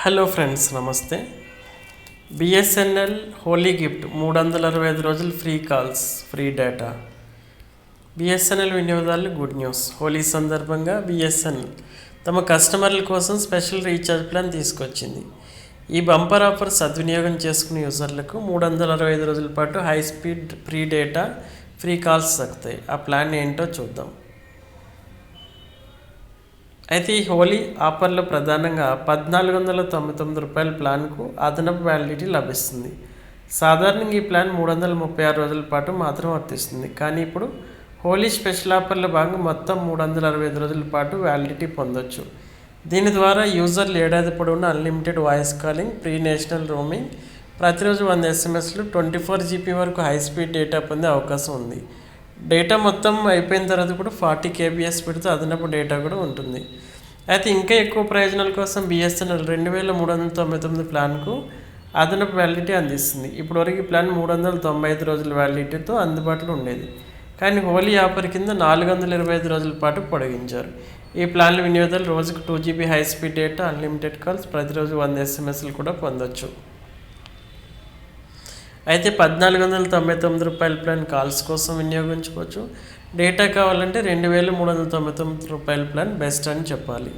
Hello friends, నమస్తే. BSNL Holi gift 365 రోజులు free calls, free data. BSNL వినియోగదారులు గుడ్ న్యూస్. హోలీ సందర్భంగా బిఎస్ఎన్ఎల్ తమ కస్టమర్ల కోసం స్పెషల్ రీఛార్జ్ ప్లాన్ తీసుకొచ్చింది. ఈ బంపర్ ఆఫర్ సద్వినియోగం చేసుకునే యూజర్లకు 365 రోజుల పాటు high speed free data, free calls దక్కుతాయి. ఆ ప్లాన్ ఏంటో చూద్దాం. అయితే ఈ హోలీ ఆఫర్లో ప్రధానంగా రూ. 1499 ప్లాన్కు అదనపు వ్యాలిడిటీ లభిస్తుంది. సాధారణంగా ఈ ప్లాన్ 336 రోజుల పాటు మాత్రం వర్తిస్తుంది. కానీ ఇప్పుడు హోలీ స్పెషల్ ఆఫర్లో భాగంగా మొత్తం 365 రోజుల పాటు వ్యాలిడిటీ పొందొచ్చు. దీని ద్వారా యూజర్లు ఏడాది పొడవునా unlimited voice calling, pre national roaming, ప్రతిరోజు 100 ఎస్ఎంఎస్లు, 24 జీబీ వరకు హై స్పీడ్ డేటా పొందే అవకాశం ఉంది. డేటా మొత్తం అయిపోయిన తర్వాత కూడా 40 కేబీఎస్ పెడితే అదనపు డేటా కూడా ఉంటుంది. అయితే ఇంకా ఎక్కువ ప్రయోజనాల కోసం బిఎస్ఎన్ఎల్ 2399 ప్లాన్కు అదనపు వ్యాలిడిటీ అందిస్తుంది. ఇప్పటివరకు ఈ ప్లాన్ 395 రోజుల వ్యాలిడిటీతో అందుబాటులో ఉండేది. కానీ హోలీ ఆఫర్ కింద 425 రోజుల పాటు పొడిగించారు. ఈ ప్లాన్ల వినియోగదారులు రోజుకు 2 GB high speed data, unlimited calls, ప్రతిరోజు 100 ఎస్ఎంఎస్లు కూడా పొందొచ్చు. అయితే రూ. 1499 ప్లాన్ కాల్స్ కోసం వినియోగించుకోవచ్చు. డేటా కావాలంటే రూ. 2399 ప్లాన్ బెస్ట్ అని చెప్పాలి.